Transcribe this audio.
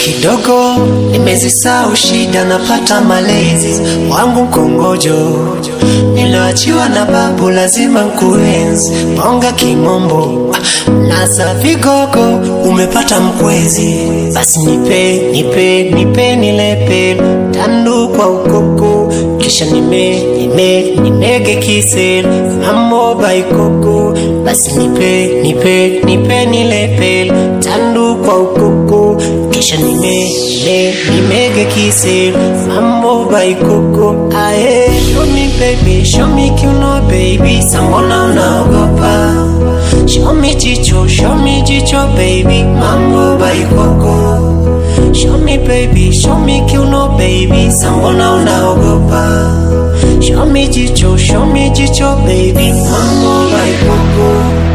kidogo nimezisahau shida, napata malezi wangu mkongojo, niloachiwa na babu lazima nkuenzi. Bonga kimombo nasa vigogo, umepata mkwezi, basi nipe nilepe tandu kwa ukoko, kisha nimege kisel mambo baikoko, basi nipe nilepe tandu kwa ukoko, kisha nimege kisel mambo baikoko. Ae, show me baby, show me kiuno baby, sambona unaogopa? Show me jicho baby, mambo baikoko. Show me baby, show me kiuno baby, sambona unaogopa? Show me jicho baby, mambo baikoko.